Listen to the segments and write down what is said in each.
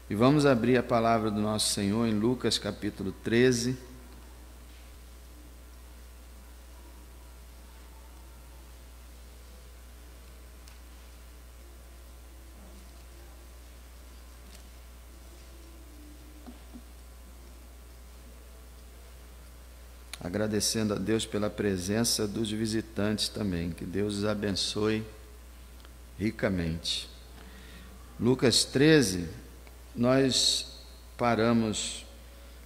E vamos abrir a palavra do nosso Senhor em Lucas capítulo 13. Agradecendo a Deus pela presença dos visitantes também, que Deus os abençoe ricamente. Lucas 13, nós paramos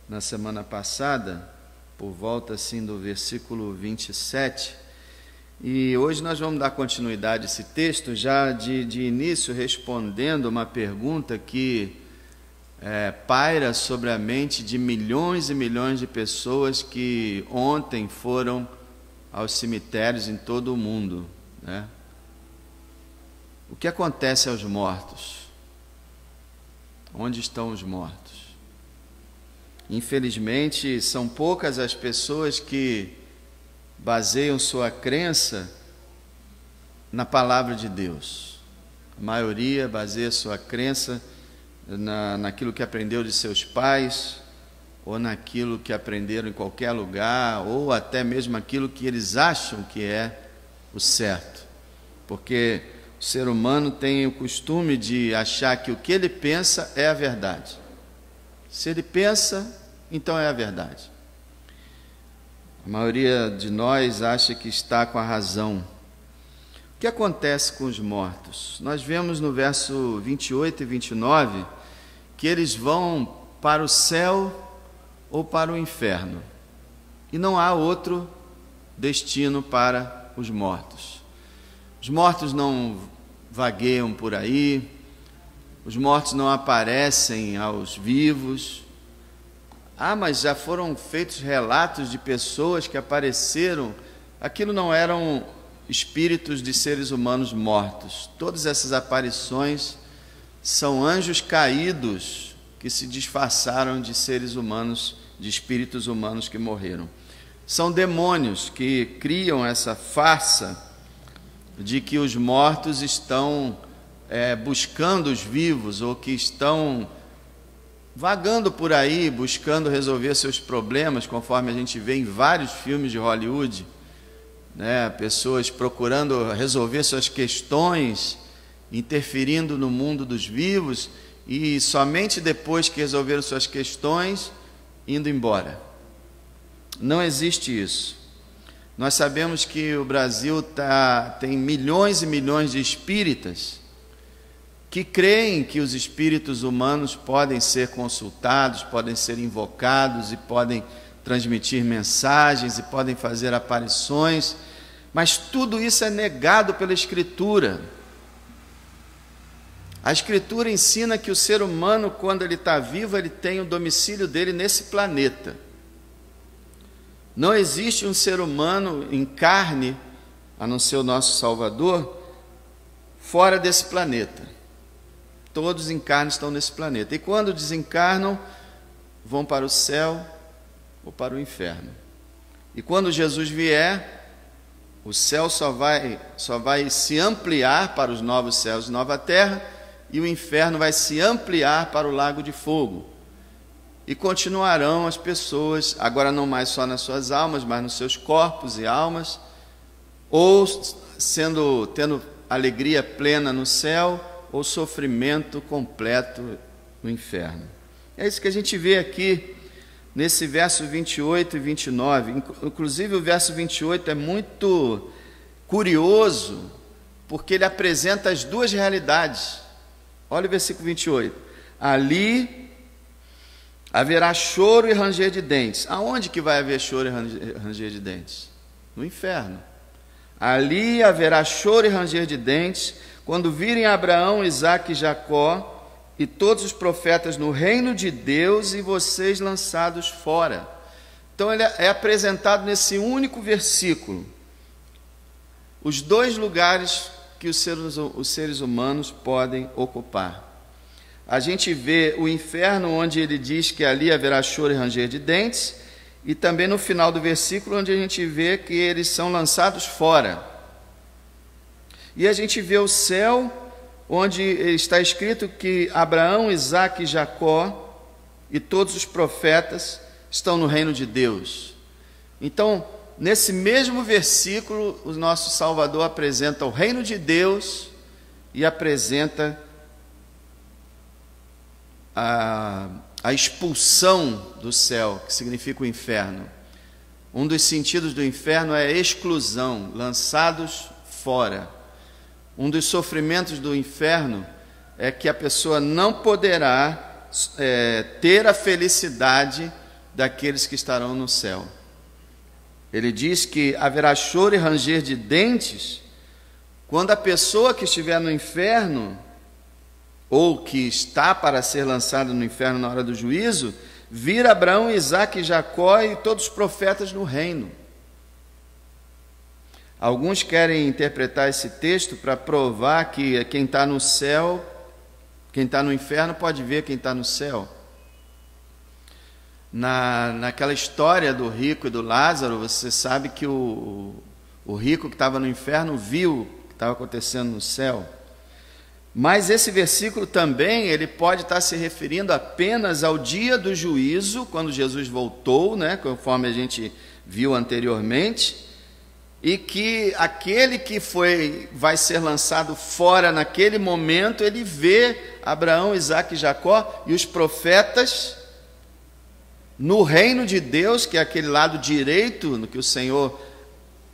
na semana passada, por volta assim do versículo 27, e hoje nós vamos dar continuidade a esse texto, já de início respondendo uma pergunta que paira sobre a mente de milhões e milhões de pessoas que ontem foram aos cemitérios em todo o mundo, né? O que acontece aos mortos? Onde estão os mortos? Infelizmente, são poucas as pessoas que baseiam sua crença na palavra de Deus. A maioria baseia sua crença naquilo que aprendeu de seus pais, ou naquilo que aprenderam em qualquer lugar, ou até mesmo aquilo que eles acham que é o certo. Porque o ser humano tem o costume de achar que o que ele pensa é a verdade. Se ele pensa, então é a verdade. A maioria de nós acha que está com a razão. O que acontece com os mortos? Nós vemos no verso 28 e 29 que eles vão para o céu ou para o inferno. E não há outro destino para os mortos. Os mortos não vagueiam por aí, os mortos não aparecem aos vivos. Mas já foram feitos relatos de pessoas que apareceram. Aquilo não eram espíritos de seres humanos mortos. Todas essas aparições são anjos caídos que se disfarçaram de seres humanos, de espíritos humanos que morreram. São demônios que criam essa farsa de que os mortos estão buscando os vivos, ou que estão vagando por aí, buscando resolver seus problemas, conforme a gente vê em vários filmes de Hollywood, né? Pessoas procurando resolver suas questões, interferindo no mundo dos vivos, e somente depois que resolveram suas questões, indo embora. Não existe isso. Nós sabemos que o Brasil tem milhões e milhões de espíritas que creem que os espíritos humanos podem ser consultados, podem ser invocados e podem transmitir mensagens e podem fazer aparições, mas tudo isso é negado pela Escritura. A Escritura ensina que o ser humano, quando ele está vivo, ele tem o domicílio dele nesse planeta. Não existe um ser humano em carne, a não ser o nosso Salvador, fora desse planeta. Todos em carne estão nesse planeta. E quando desencarnam, vão para o céu ou para o inferno. E quando Jesus vier, o céu só vai se ampliar para os novos céus e nova terra, e o inferno vai se ampliar para o lago de fogo. E continuarão as pessoas, agora não mais só nas suas almas, mas nos seus corpos e almas, ou tendo alegria plena no céu, ou sofrimento completo no inferno. É isso que a gente vê aqui nesse verso 28 e 29. Inclusive o verso 28 é muito curioso, porque ele apresenta as duas realidades. Olha o versículo 28. Ali haverá choro e ranger de dentes. Aonde que vai haver choro e ranger de dentes? No inferno. Ali haverá choro e ranger de dentes, quando virem Abraão, Isaque e Jacó e todos os profetas no reino de Deus e vocês lançados fora. Então ele é apresentado nesse único versículo os dois lugares que os seres humanos podem ocupar. A gente vê o inferno, onde ele diz que ali haverá choro e ranger de dentes, e também no final do versículo, onde a gente vê que eles são lançados fora. E a gente vê o céu, onde está escrito que Abraão, Isaque e Jacó e todos os profetas estão no reino de Deus. Então, nesse mesmo versículo, o nosso Salvador apresenta o reino de Deus e apresenta a expulsão do céu, que significa o inferno. Um dos sentidos do inferno é exclusão, lançados fora. Um dos sofrimentos do inferno é que a pessoa não poderá ter a felicidade daqueles que estarão no céu. Ele diz que haverá choro e ranger de dentes quando a pessoa que estiver no inferno, ou que está para ser lançada no inferno na hora do juízo, vir Abraão, Isaque e Jacó e todos os profetas no reino. Alguns querem interpretar esse texto para provar que quem está no céu, quem está no inferno pode ver quem está no céu. Naquela história do rico e do Lázaro, você sabe que o rico que estava no inferno viu o que estava acontecendo no céu. Mas esse versículo também, ele pode estar se referindo apenas ao dia do juízo, quando Jesus voltou, né, conforme a gente viu anteriormente, e que aquele que vai ser lançado fora naquele momento, ele vê Abraão, Isaque e Jacó e os profetas no reino de Deus, que é aquele lado direito, no que o Senhor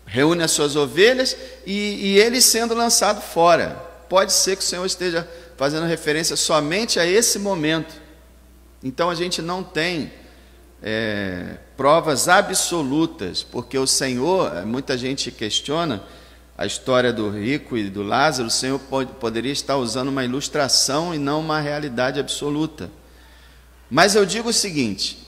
reúne as suas ovelhas, e ele sendo lançado fora. Pode ser que o Senhor esteja fazendo referência somente a esse momento. Então a gente não tem provas absolutas, porque o Senhor, muita gente questiona a história do rico e do Lázaro, o Senhor poderia estar usando uma ilustração e não uma realidade absoluta. Mas eu digo o seguinte: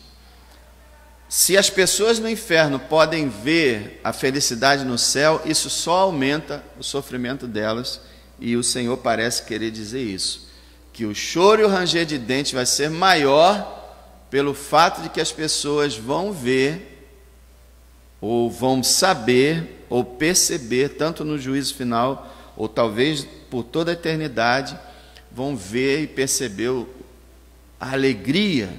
se as pessoas no inferno podem ver a felicidade no céu, isso só aumenta o sofrimento delas. E o Senhor parece querer dizer isso, que o choro e o ranger de dentes vai ser maior pelo fato de que as pessoas vão ver, ou vão saber, ou perceber, tanto no juízo final, ou talvez por toda a eternidade, vão ver e perceber a alegria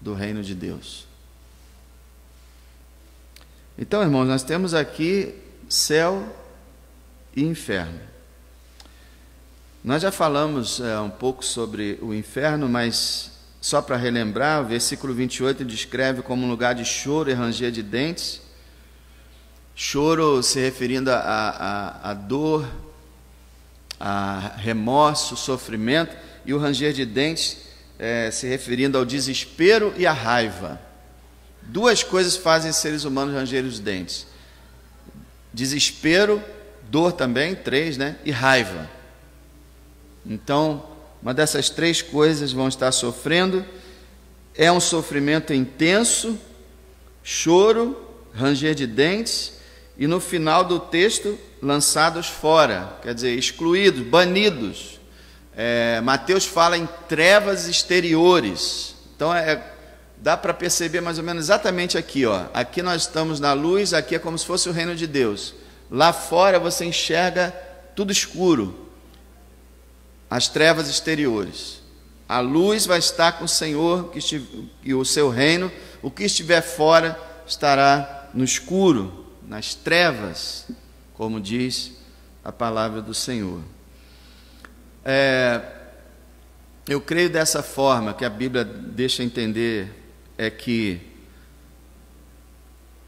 do reino de Deus. Então, irmãos, nós temos aqui céu e inferno. Nós já falamos um pouco sobre o inferno, mas só para relembrar, o versículo 28 descreve como um lugar de choro e ranger de dentes. Choro se referindo a dor, a remorso, sofrimento, e o ranger de dentes se referindo ao desespero e à raiva. Duas coisas fazem seres humanos ranger os dentes: desespero, dor também, 3, né? E raiva. Então, uma dessas 3 coisas vão estar sofrendo. É um sofrimento intenso, choro, ranger de dentes, e no final do texto, lançados fora, quer dizer, excluídos, banidos. Mateus fala em trevas exteriores. Então, dá para perceber mais ou menos exatamente aqui, ó. Aqui nós estamos na luz, aqui é como se fosse o reino de Deus. Lá fora você enxerga tudo escuro, as trevas exteriores. A luz vai estar com o Senhor e o seu reino. O que estiver fora estará no escuro, nas trevas, como diz a palavra do Senhor. Eu creio dessa forma, que a Bíblia deixa entender, é que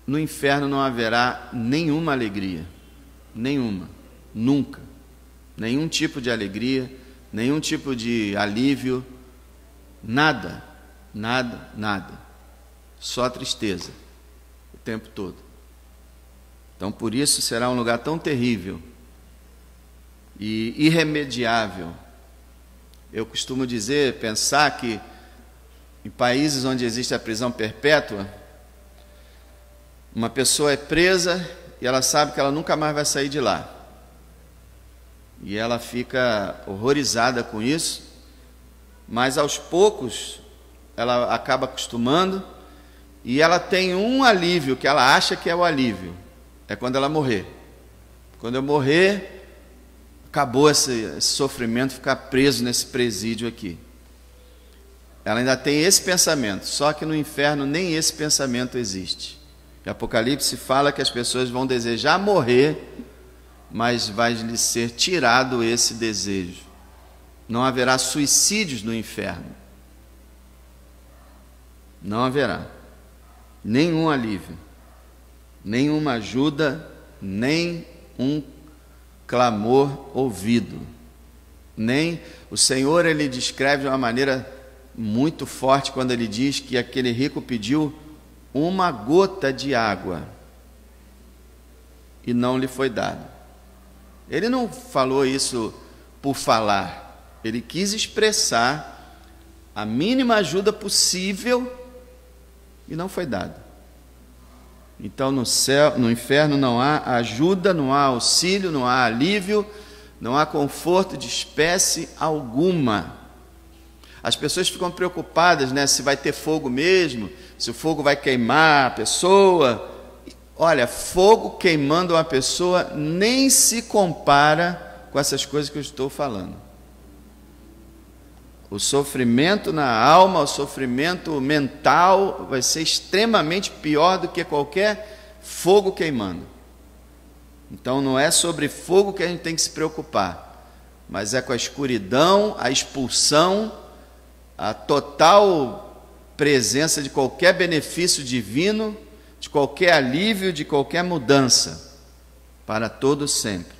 no inferno não haverá nenhuma alegria, nenhuma, nunca, nenhum tipo de alegria, nenhum tipo de alívio, nada, nada, nada, só tristeza o tempo todo. Então, por isso será um lugar tão terrível e irremediável. Eu costumo pensar que em países onde existe a prisão perpétua, uma pessoa é presa e ela sabe que ela nunca mais vai sair de lá. E ela fica horrorizada com isso, mas aos poucos ela acaba acostumando, e ela tem um alívio que ela acha que é o alívio, é quando ela morrer. Quando eu morrer, acabou esse sofrimento, ficar preso nesse presídio aqui. Ela ainda tem esse pensamento, só que no inferno nem esse pensamento existe. O Apocalipse fala que as pessoas vão desejar morrer, mas vai lhe ser tirado esse desejo. Não haverá suicídios no inferno. Não haverá nenhum alívio, nenhuma ajuda, nem um clamor ouvido. Nem o Senhor, ele descreve de uma maneira muito forte quando ele diz que aquele rico pediu uma gota de água e não lhe foi dado. Ele não falou isso por falar, ele quis expressar a mínima ajuda possível e não foi dado. Então no céu, no inferno não há ajuda, não há auxílio, não há alívio, não há conforto de espécie alguma. As pessoas ficam preocupadas, né, se vai ter fogo mesmo, se o fogo vai queimar a pessoa. Olha, fogo queimando uma pessoa nem se compara com essas coisas que eu estou falando. O sofrimento na alma, o sofrimento mental vai ser extremamente pior do que qualquer fogo queimando. Então não é sobre fogo que a gente tem que se preocupar, mas é com a escuridão, a expulsão, a total presença de qualquer benefício divino, de qualquer alívio, de qualquer mudança, para todo sempre.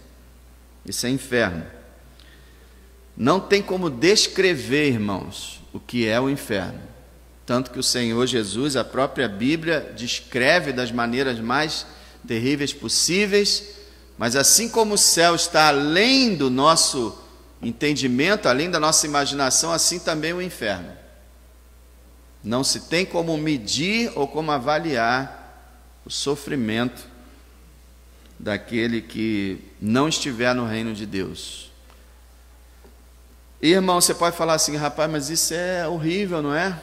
Isso é inferno. Não tem como descrever, irmãos, o que é o inferno. Tanto que o Senhor Jesus, a própria Bíblia, descreve das maneiras mais terríveis possíveis, mas assim como o céu está além do nosso entendimento, além da nossa imaginação, assim também o inferno. Não se tem como medir ou como avaliar o sofrimento daquele que não estiver no reino de Deus. E, irmão, você pode falar assim, rapaz, mas isso é horrível, não é?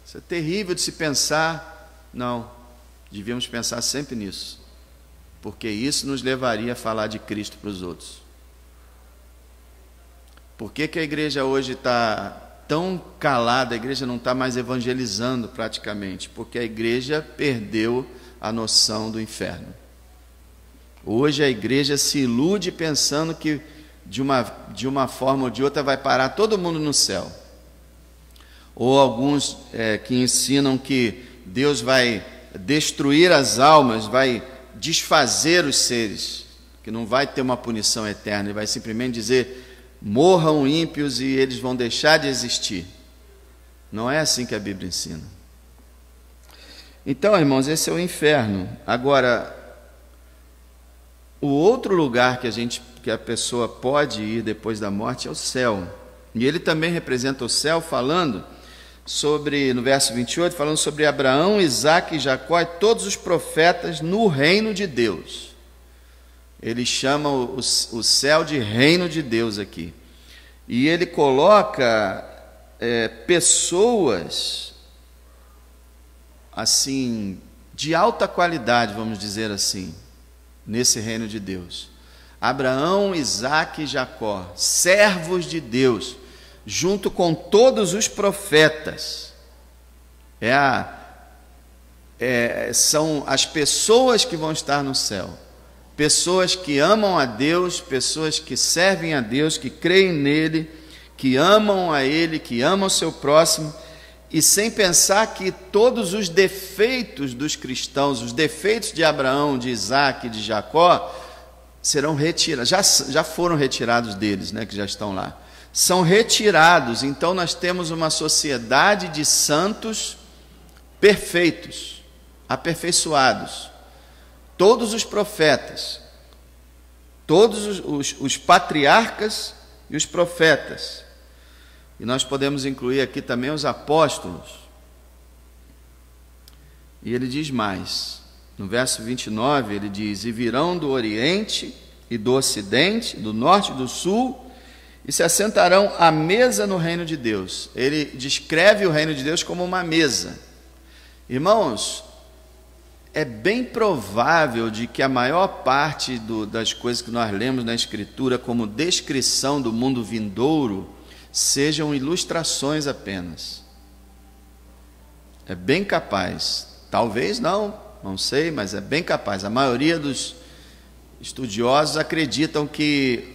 Isso é terrível de se pensar. Não, devíamos pensar sempre nisso, porque isso nos levaria a falar de Cristo para os outros. Por que a igreja hoje está tão calada? A igreja não está mais evangelizando praticamente, porque a igreja perdeu a noção do inferno. Hoje a igreja se ilude pensando que de uma forma ou de outra vai parar todo mundo no céu. Ou alguns que ensinam que Deus vai destruir as almas, vai desfazer os seres, que não vai ter uma punição eterna, ele vai simplesmente dizer: morram ímpios e eles vão deixar de existir. Não é assim que a Bíblia ensina. Então, irmãos, esse é o inferno. Agora, o outro lugar que a pessoa pode ir depois da morte é o céu. E ele também representa o céu, falando sobre, no verso 28, falando sobre Abraão, Isaque e Jacó e todos os profetas no reino de Deus. Ele chama o céu de reino de Deus aqui. E ele coloca pessoas, assim, de alta qualidade, vamos dizer assim, nesse reino de Deus. Abraão, Isaque e Jacó, servos de Deus, junto com todos os profetas. São as pessoas que vão estar no céu. Pessoas que amam a Deus, pessoas que servem a Deus, que creem nele, que amam a ele, que amam o seu próximo, e sem pensar que todos os defeitos dos cristãos, os defeitos de Abraão, de Isaque e de Jacó, serão retirados, já foram retirados deles, né, que já estão lá. São retirados. Então nós temos uma sociedade de santos perfeitos, aperfeiçoados. Todos os profetas, todos os patriarcas e os profetas. E nós podemos incluir aqui também os apóstolos. E ele diz mais, no verso 29, ele diz: e virão do Oriente e do Ocidente, do Norte e do Sul, e se assentarão à mesa no reino de Deus. Ele descreve o reino de Deus como uma mesa. Irmãos, é bem provável de que a maior parte das coisas que nós lemos na Escritura como descrição do mundo vindouro sejam ilustrações apenas. É bem capaz, talvez não sei, mas é bem capaz. A maioria dos estudiosos acreditam que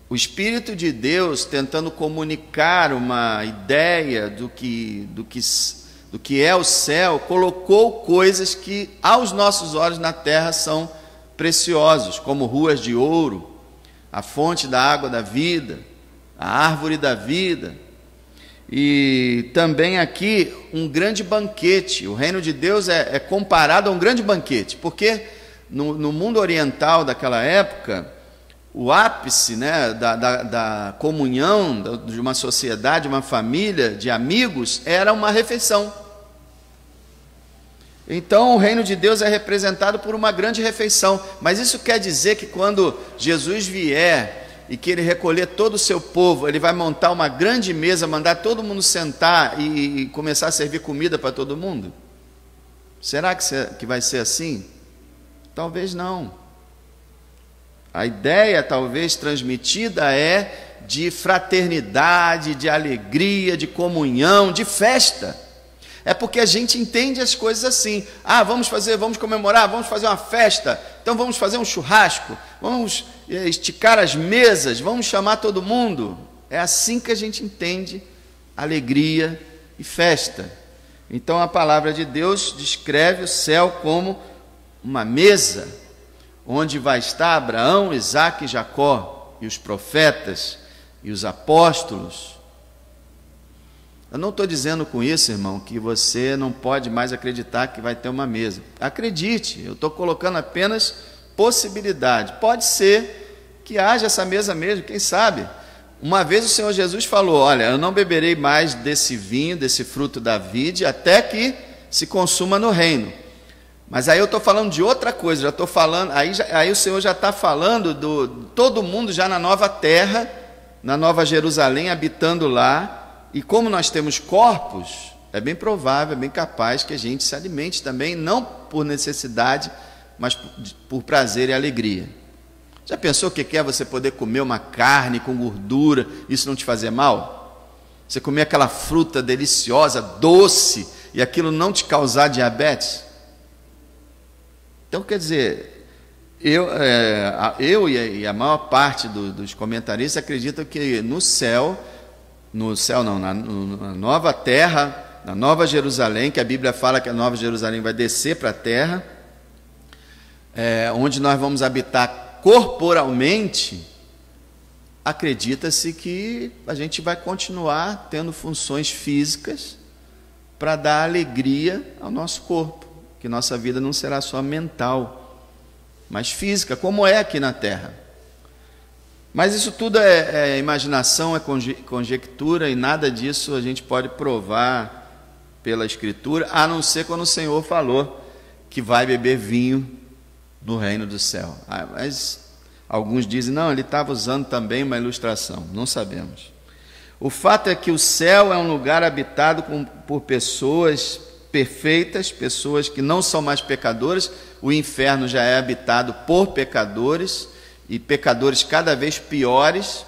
o Espírito de Deus, tentando comunicar uma ideia do que é o céu, colocou coisas que aos nossos olhos na terra são preciosos, como ruas de ouro, a fonte da água da vida, a árvore da vida, e também aqui um grande banquete. O reino de Deus é comparado a um grande banquete, porque no mundo oriental daquela época, o ápice, né, da comunhão de uma sociedade, uma família de amigos, era uma refeição. Então o reino de Deus é representado por uma grande refeição, mas isso quer dizer que quando Jesus vier e que ele recolher todo o seu povo, ele vai montar uma grande mesa, mandar todo mundo sentar e começar a servir comida para todo mundo? Será que vai ser assim? Talvez não. A ideia, talvez transmitida, é de fraternidade, de alegria, de comunhão, de festa. É porque a gente entende as coisas assim. Vamos comemorar, vamos fazer uma festa, então vamos fazer um churrasco, vamos esticar as mesas, vamos chamar todo mundo. É assim que a gente entende alegria e festa. Então a palavra de Deus descreve o céu como uma mesa, onde vai estar Abraão, Isaque e Jacó, e os profetas, e os apóstolos. Eu não estou dizendo com isso, irmão, que você não pode mais acreditar que vai ter uma mesa. Acredite, eu estou colocando apenas possibilidade. Pode ser que haja essa mesa mesmo, quem sabe? Uma vez o Senhor Jesus falou: olha, eu não beberei mais desse vinho, desse fruto da vide, até que se consuma no reino. Mas aí eu estou falando de outra coisa, já estou falando, aí o Senhor já está falando todo mundo já na nova terra, na Nova Jerusalém, habitando lá. E como nós temos corpos, é bem provável, é bem capaz que a gente se alimente também, não por necessidade, mas por prazer e alegria. Já pensou o que é você poder comer uma carne com gordura, isso não te fazer mal? Você comer aquela fruta deliciosa, doce, e aquilo não te causar diabetes? Então, quer dizer, eu e a maior parte dos comentaristas acreditam que no céu não, na nova terra, na Nova Jerusalém, que a Bíblia fala que a Nova Jerusalém vai descer para a terra, onde nós vamos habitar corporalmente, acredita-se que a gente vai continuar tendo funções físicas para dar alegria ao nosso corpo, que nossa vida não será só mental, mas física, como é aqui na terra. Mas isso tudo é imaginação, é conjectura, e nada disso a gente pode provar pela Escritura, a não ser quando o Senhor falou que vai beber vinho no reino do céu. Mas alguns dizem, não, ele estava usando também uma ilustração, não sabemos. O fato é que o céu é um lugar habitado por pessoas perfeitas, pessoas que não são mais pecadoras. O inferno já é habitado por pecadores, e pecadores cada vez piores,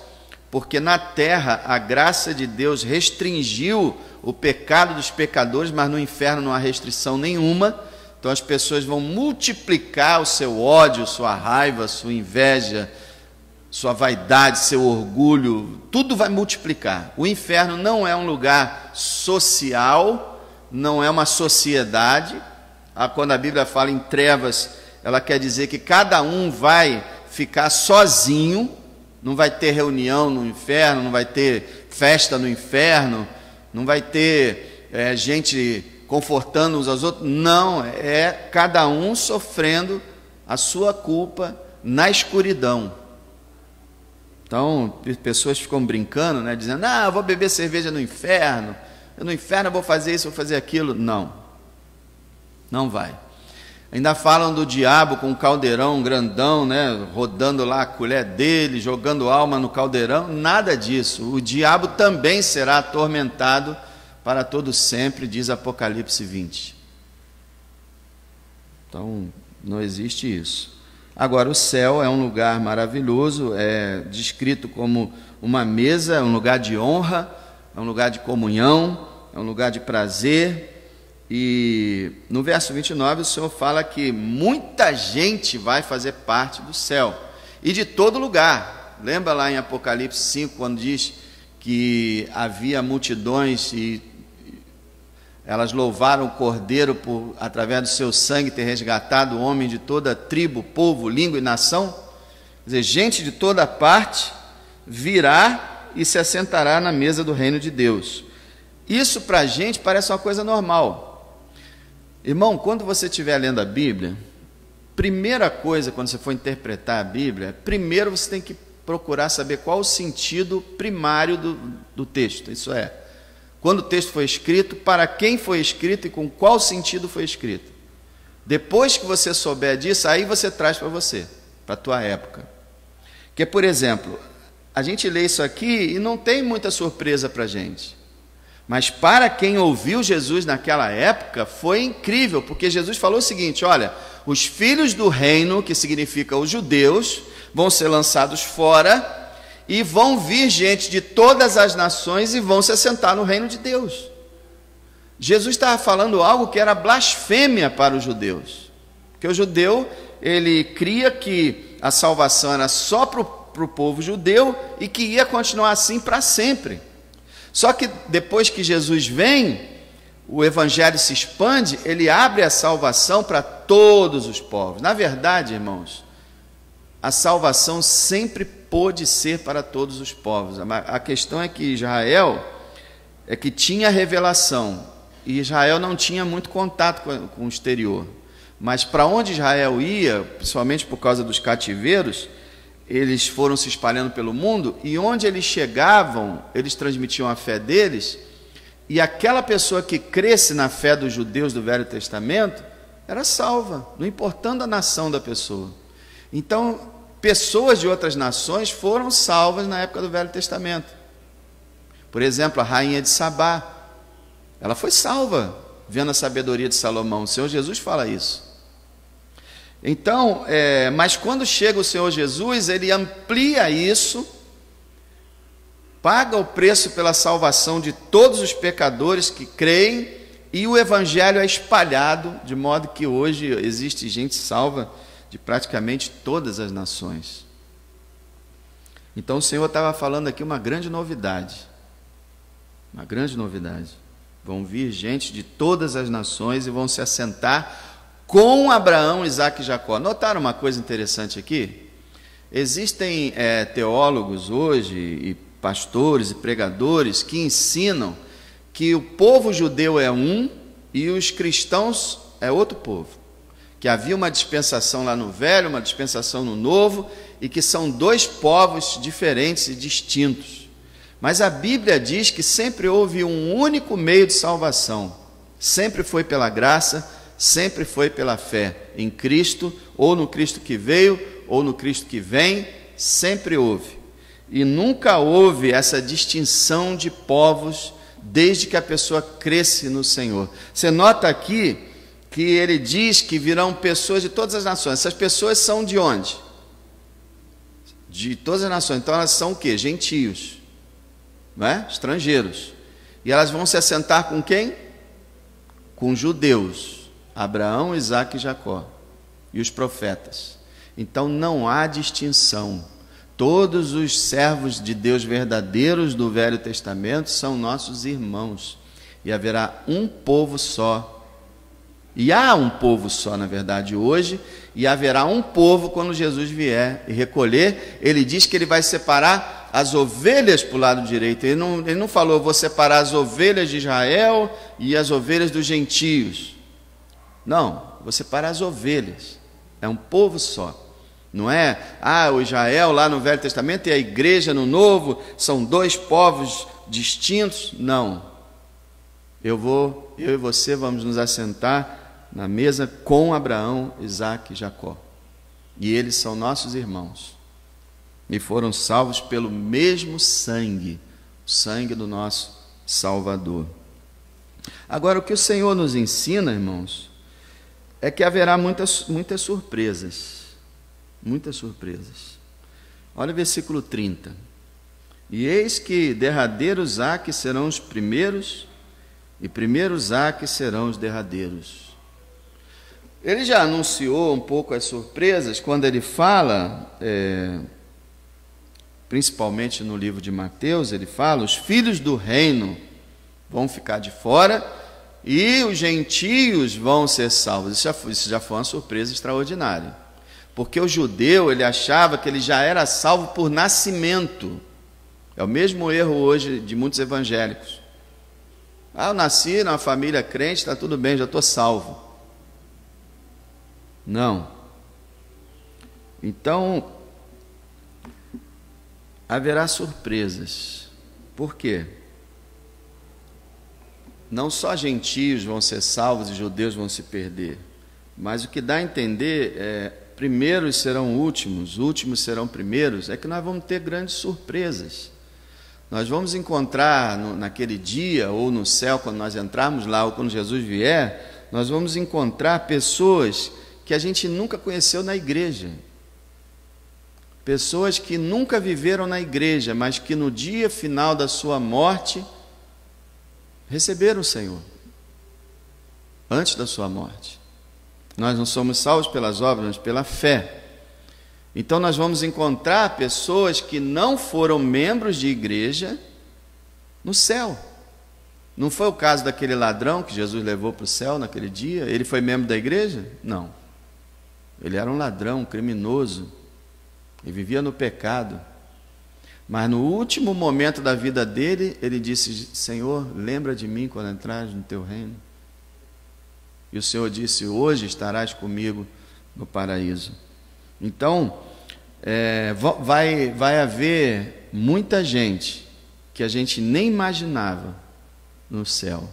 porque na terra a graça de Deus restringiu o pecado dos pecadores, mas no inferno não há restrição nenhuma. Então as pessoas vão multiplicar o seu ódio, sua raiva, sua inveja, sua vaidade, seu orgulho, tudo vai multiplicar. O inferno não é um lugar social, não é uma sociedade. Quando a Bíblia fala em trevas, ela quer dizer que cada um vai ficar sozinho, não vai ter reunião no inferno, não vai ter festa no inferno, não vai ter gente confortando uns aos outros. Não, é cada um sofrendo a sua culpa na escuridão. Então, pessoas ficam brincando, né, dizendo, eu vou beber cerveja no inferno eu vou fazer isso, vou fazer aquilo. Não vai. Ainda falam do diabo com um caldeirão grandão, né, rodando lá a colher dele, jogando alma no caldeirão. Nada disso. O diabo também será atormentado para todo sempre, diz Apocalipse 20. Então, não existe isso. Agora, o céu é um lugar maravilhoso, é descrito como uma mesa, é um lugar de honra, é um lugar de comunhão, é um lugar de prazer. E no verso 29 o Senhor fala que muita gente vai fazer parte do céu, e de todo lugar. Lembra lá em Apocalipse 5, quando diz que havia multidões e elas louvaram o Cordeiro por, através do seu sangue, ter resgatado o homem de toda tribo, povo, língua e nação? Quer dizer, gente de toda parte virá e se assentará na mesa do reino de Deus. Isso para a gente parece uma coisa normal. Irmão, quando você estiver lendo a Bíblia, primeira coisa, quando você for interpretar a Bíblia, primeiro você tem que procurar saber qual o sentido primário do texto. Isso é, quando o texto foi escrito, para quem foi escrito e com qual sentido foi escrito. Depois que você souber disso, aí você traz para você, para a tua época. Porque, por exemplo, a gente lê isso aqui e não tem muita surpresa para a gente. Mas para quem ouviu Jesus naquela época, foi incrível, porque Jesus falou o seguinte: olha, os filhos do reino, que significa os judeus, vão ser lançados fora, e vão vir gente de todas as nações e vão se assentar no reino de Deus. Jesus estava falando algo que era blasfêmia para os judeus, porque o judeu, ele cria que a salvação era só para o povo judeu e que ia continuar assim para sempre. Só que depois que Jesus vem, o evangelho se expande, ele abre a salvação para todos os povos. Na verdade, irmãos, a salvação sempre pôde ser para todos os povos. A questão é que Israel é que tinha revelação, e Israel não tinha muito contato com o exterior. Mas para onde Israel ia, principalmente por causa dos cativeiros, eles foram se espalhando pelo mundo, e onde eles chegavam, eles transmitiam a fé deles, e aquela pessoa que cresce na fé dos judeus do Velho Testamento era salva, não importando a nação da pessoa. Então, pessoas de outras nações foram salvas na época do Velho Testamento. Por exemplo, a rainha de Sabá, ela foi salva vendo a sabedoria de Salomão. O Senhor Jesus fala isso. Então, mas quando chega o Senhor Jesus, ele amplia isso, paga o preço pela salvação de todos os pecadores que creem, e o evangelho é espalhado, de modo que hoje existe gente salva de praticamente todas as nações. Então o Senhor estava falando aqui uma grande novidade. Vão vir gente de todas as nações e vão se assentar com Abraão, Isaque e Jacó. Notaram uma coisa interessante aqui? Existem teólogos hoje, e pastores e pregadores, que ensinam que o povo judeu é um e os cristãos é outro povo. Que havia uma dispensação lá no Velho, uma dispensação no Novo, e que são dois povos diferentes e distintos. Mas a Bíblia diz que sempre houve um único meio de salvação. Sempre foi pela graça, sempre foi pela fé em Cristo, ou no Cristo que veio, ou no Cristo que vem, sempre houve. E nunca houve essa distinção de povos desde que a pessoa cresce no Senhor. Você nota aqui que ele diz que virão pessoas de todas as nações. Essas pessoas são de onde? De todas as nações. Então elas são o quê? Gentios, não é? Estrangeiros. E elas vão se assentar com quem? Com judeus. Abraão, Isaque e Jacó, e os profetas. Então não há distinção. Todos os servos de Deus verdadeiros do Velho Testamento são nossos irmãos, e haverá um povo só. E há um povo só, na verdade, hoje, e haverá um povo quando Jesus vier e recolher. Ele diz que ele vai separar as ovelhas para o lado direito. Ele não falou, vou separar as ovelhas de Israel e as ovelhas dos gentios. Não, vou separar as ovelhas. É um povo só. Não é, o Israel lá no Velho Testamento e a igreja no Novo são dois povos distintos. Não. Eu e você vamos nos assentar na mesa com Abraão, Isaque e Jacó. E eles são nossos irmãos. E foram salvos pelo mesmo sangue, o sangue do nosso Salvador. Agora, o que o Senhor nos ensina, irmãos, é que haverá muitas surpresas. Muitas surpresas. Olha o versículo 30. E eis que derradeiros há que serão os primeiros, e primeiros há que serão os derradeiros. Ele já anunciou um pouco as surpresas quando ele fala, principalmente no livro de Mateus, ele fala: os filhos do reino vão ficar de fora e os gentios vão ser salvos. Isso já foi uma surpresa extraordinária, porque o judeu, ele achava que ele já era salvo por nascimento. É o mesmo erro hoje de muitos evangélicos. Eu nasci numa família crente, está tudo bem, já estou salvo. Não. Então, haverá surpresas. Por quê? Não só gentios vão ser salvos e judeus vão se perder, mas o que dá a entender primeiros serão últimos, últimos serão primeiros, é que nós vamos ter grandes surpresas. Nós vamos encontrar naquele dia, ou no céu, quando nós entrarmos lá, ou quando Jesus vier, nós vamos encontrar pessoas que a gente nunca conheceu na igreja. Pessoas que nunca viveram na igreja, mas que no dia final da sua morte receberam o Senhor, antes da sua morte. Nós não somos salvos pelas obras, mas pela fé. Então nós vamos encontrar pessoas que não foram membros de igreja no céu. Não foi o caso daquele ladrão que Jesus levou para o céu naquele dia? Ele foi membro da igreja? Não. Ele era um ladrão, um criminoso, e vivia no pecado. Mas no último momento da vida dele, ele disse: Senhor, lembra de mim quando entrares no teu reino. E o Senhor disse: hoje estarás comigo no paraíso. Então, vai haver muita gente que a gente nem imaginava no céu.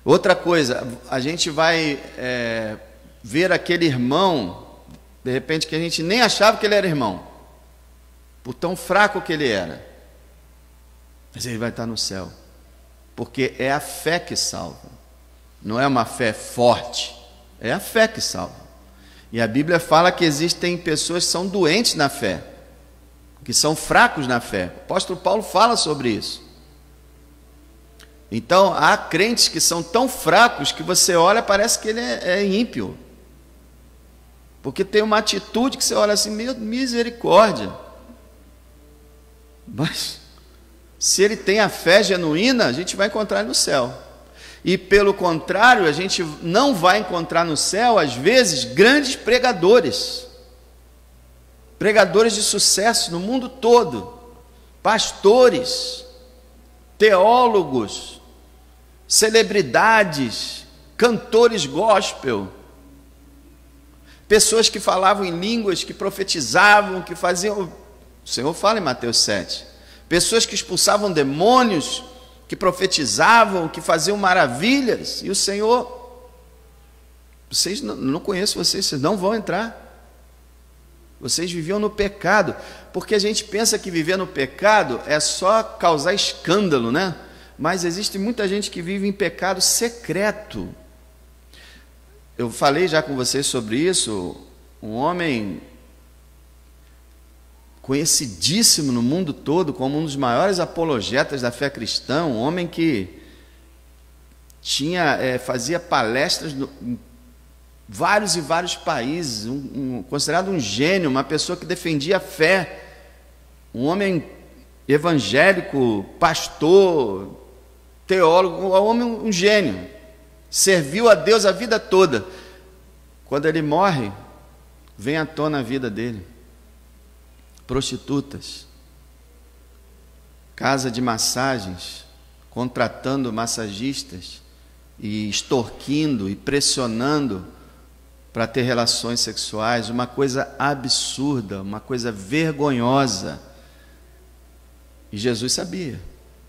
Outra coisa, a gente vai ver aquele irmão, de repente, que a gente nem achava que ele era irmão, por tão fraco que ele era, mas ele vai estar no céu, porque é a fé que salva, não é uma fé forte, é a fé que salva. E a Bíblia fala que existem pessoas que são doentes na fé, que são fracos na fé. O apóstolo Paulo fala sobre isso. Então, há crentes que são tão fracos que você olha, parece que ele é ímpio, porque tem uma atitude que você olha assim: misericórdia. Mas se ele tem a fé genuína, a gente vai encontrar ele no céu. E pelo contrário, a gente não vai encontrar no céu, às vezes, grandes pregadores de sucesso no mundo todo, pastores, teólogos, celebridades, cantores gospel, pessoas que falavam em línguas, que profetizavam, que faziam... O Senhor fala em Mateus 7. Pessoas que expulsavam demônios, que profetizavam, que faziam maravilhas. E o Senhor... Vocês não conheço vocês não vão entrar. Vocês viviam no pecado. Porque a gente pensa que viver no pecado é só causar escândalo, né? Mas existe muita gente que vive em pecado secreto. Eu falei já com vocês sobre isso. Um homem conhecidíssimo no mundo todo como um dos maiores apologetas da fé cristã, um homem que fazia palestras em vários e vários países, considerado um gênio, uma pessoa que defendia a fé, um homem evangélico, pastor, teólogo, um homem, um gênio, serviu a Deus a vida toda. Quando ele morre, vem à tona a vida dele. Prostitutas, casa de massagens, contratando massagistas e extorquindo e pressionando para ter relações sexuais, uma coisa absurda, uma coisa vergonhosa. E Jesus sabia,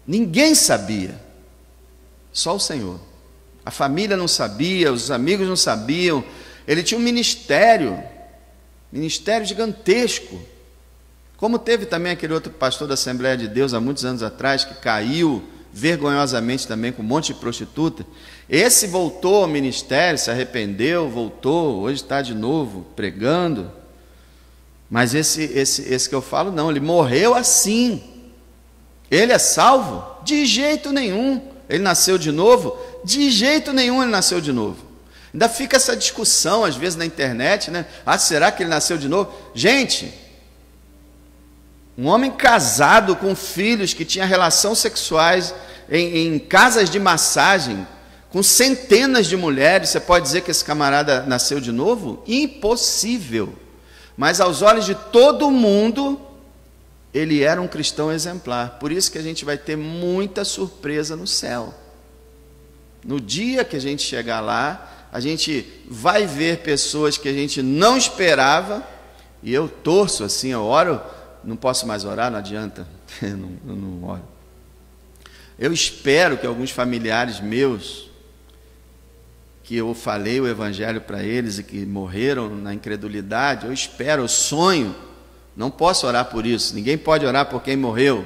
ninguém sabia, só o Senhor. A família não sabia, os amigos não sabiam. Ele tinha um ministério gigantesco. Como teve também aquele outro pastor da Assembleia de Deus há muitos anos atrás, que caiu vergonhosamente também com um monte de prostituta. Esse voltou ao ministério, se arrependeu, voltou, hoje está de novo pregando. Mas esse que eu falo, não, ele morreu assim. Ele é salvo? De jeito nenhum. Ele nasceu de novo? De jeito nenhum ele nasceu de novo. Ainda fica essa discussão, às vezes, na internet, né? Ah, será que ele nasceu de novo? Gente, um homem casado com filhos que tinha relações sexuais em casas de massagem, com centenas de mulheres, você pode dizer que esse camarada nasceu de novo? Impossível. Mas aos olhos de todo mundo, ele era um cristão exemplar. Por isso que a gente vai ter muita surpresa no céu. No dia que a gente chegar lá, a gente vai ver pessoas que a gente não esperava, e eu torço assim, eu oro, não posso mais orar, não adianta, eu não oro. Eu espero que alguns familiares meus, que eu falei o evangelho para eles e que morreram na incredulidade, eu espero, eu sonho, não posso orar por isso, ninguém pode orar por quem morreu,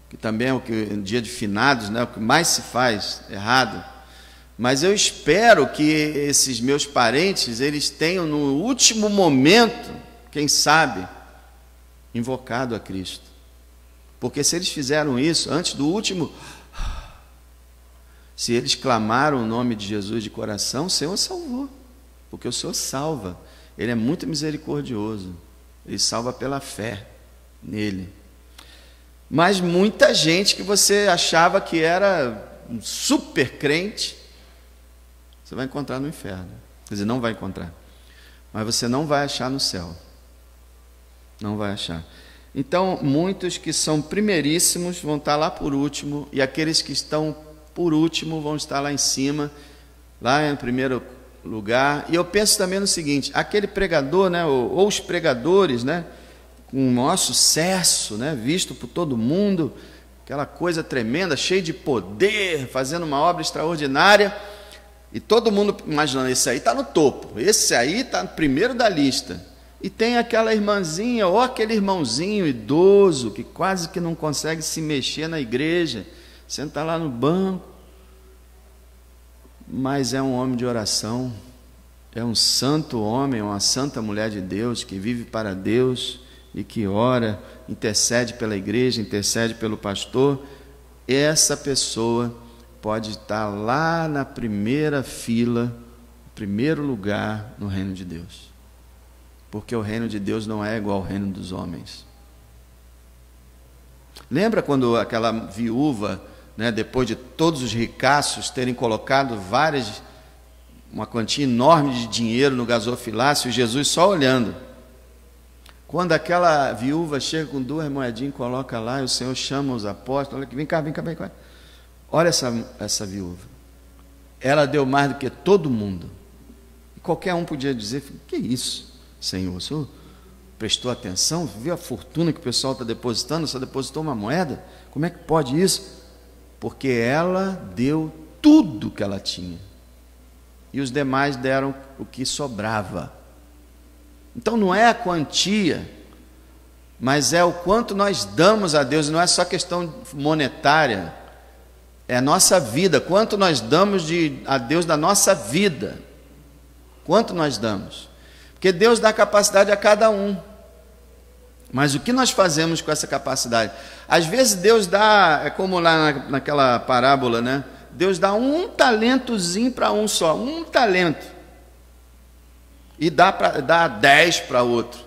que também é o que no dia de finados, né, o que mais se faz errado, mas eu espero que esses meus parentes, eles tenham no último momento, quem sabe, invocado a Cristo, porque se eles fizeram isso antes do último, se eles clamaram o nome de Jesus de coração, o Senhor salvou, porque o Senhor salva, Ele é muito misericordioso, Ele salva pela fé nele. Mas muita gente que você achava que era um super crente, você vai encontrar no inferno. Quer dizer, não vai encontrar, mas você não vai achar no céu, não vai achar. Então, muitos que são primeiríssimos vão estar lá por último, e aqueles que estão por último vão estar lá em cima, lá em primeiro lugar. E eu penso também no seguinte, aquele pregador, né, ou os pregadores, né, com um maior sucesso, né, visto por todo mundo, aquela coisa tremenda, cheio de poder, fazendo uma obra extraordinária, e todo mundo imaginando, esse aí está no topo, esse aí está no primeiro da lista. E tem aquela irmãzinha, ou aquele irmãozinho idoso, que quase que não consegue se mexer na igreja, senta lá no banco, mas é um homem de oração, é um santo homem, uma santa mulher de Deus, que vive para Deus e que ora, intercede pela igreja, intercede pelo pastor. Essa pessoa pode estar lá na primeira fila, no primeiro lugar no reino de Deus, porque o reino de Deus não é igual ao reino dos homens. Lembra quando aquela viúva, né, depois de todos os ricaços terem colocado uma quantia enorme de dinheiro no gasofilácio, e Jesus só olhando? Quando aquela viúva chega com 2 moedinhas, coloca lá, e o Senhor chama os apóstolos, olha, vem cá, olha essa viúva, ela deu mais do que todo mundo, e qualquer um podia dizer, que isso, Senhor, o Senhor prestou atenção, viu a fortuna que o pessoal está depositando, só depositou uma moeda, como é que pode isso? Porque ela deu tudo que ela tinha, e os demais deram o que sobrava. Então não é a quantia, mas é o quanto nós damos a Deus, e não é só questão monetária, é a nossa vida, quanto nós damos a Deus da nossa vida, quanto nós damos, porque Deus dá capacidade a cada um, mas o que nós fazemos com essa capacidade? Às vezes Deus dá, é como lá naquela parábola, né? Deus dá um talentozinho para um só, um talento, e dá 10 para outro.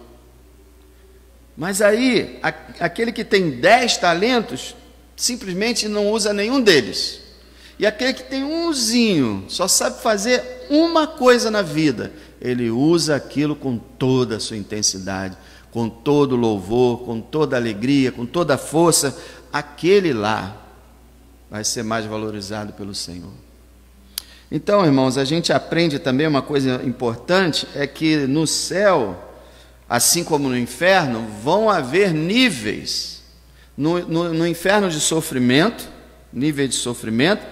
Mas aí, aquele que tem 10 talentos, simplesmente não usa nenhum deles. E aquele que tem umzinho, só sabe fazer uma coisa na vida, ele usa aquilo com toda a sua intensidade, com todo o louvor, com toda a alegria, com toda a força. Aquele lá vai ser mais valorizado pelo Senhor. Então, irmãos, a gente aprende também uma coisa importante, é que no céu, assim como no inferno, vão haver níveis. No inferno de sofrimento, nível de sofrimento,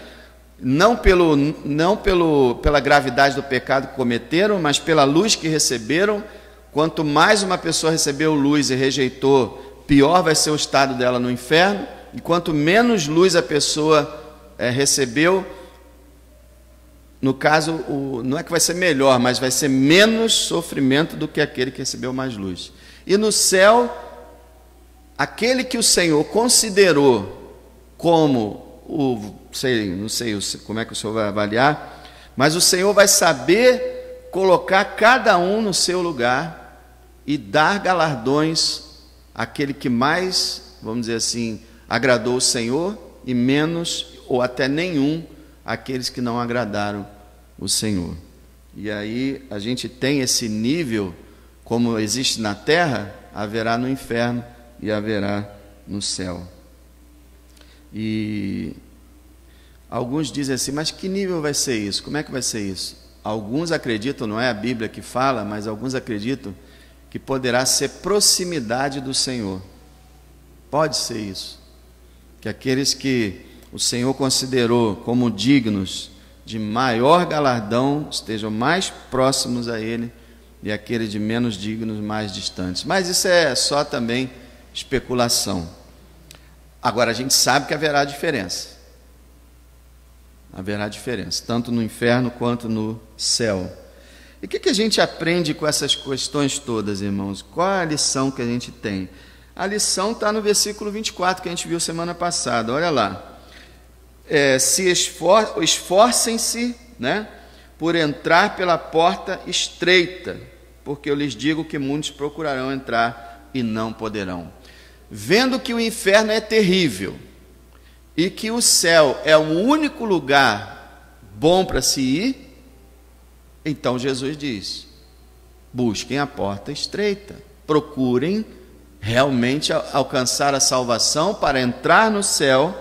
não pela gravidade do pecado que cometeram, mas pela luz que receberam. Quanto mais uma pessoa recebeu luz e rejeitou, pior vai ser o estado dela no inferno. E quanto menos luz a pessoa recebeu, no caso, não é que vai ser melhor, mas vai ser menos sofrimento do que aquele que recebeu mais luz. E no céu, aquele que o Senhor considerou como não sei como é que o Senhor vai avaliar, mas o Senhor vai saber colocar cada um no seu lugar e dar galardões àquele que mais, vamos dizer assim, agradou o Senhor e menos ou até nenhum àqueles que não agradaram o Senhor. E aí a gente tem esse nível, como existe na terra, haverá no inferno e haverá no céu. E alguns dizem assim, mas que nível vai ser isso? Como é que vai ser isso? Alguns acreditam, não é a Bíblia que fala, mas alguns acreditam que poderá ser proximidade do Senhor. Pode ser isso. Que aqueles que o Senhor considerou como dignos de maior galardão estejam mais próximos a Ele e aqueles de menos dignos mais distantes. Mas isso é só também especulação. Agora a gente sabe que haverá diferença. Haverá diferença, tanto no inferno quanto no céu. E o que a gente aprende com essas questões todas, irmãos? Qual a lição que a gente tem? A lição está no versículo 24, que a gente viu semana passada. Olha lá. Esforcem-se, né, por entrar pela porta estreita, porque eu lhes digo que muitos procurarão entrar e não poderão. Vendo que o inferno é terrível e que o céu é o único lugar bom para se ir, então Jesus diz: busquem a porta estreita, procurem realmente alcançar a salvação para entrar no céu,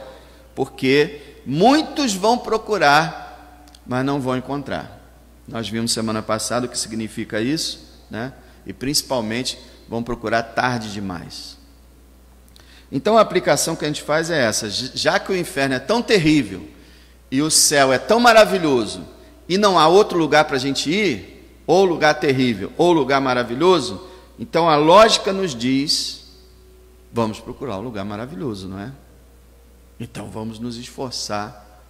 porque muitos vão procurar, mas não vão encontrar. Nós vimos semana passada o que significa isso, né? E principalmente vão procurar tarde demais. Então a aplicação que a gente faz é essa: já que o inferno é tão terrível e o céu é tão maravilhoso e não há outro lugar para a gente ir, ou lugar terrível ou lugar maravilhoso, então a lógica nos diz: vamos procurar o lugar maravilhoso, não é? Então vamos nos esforçar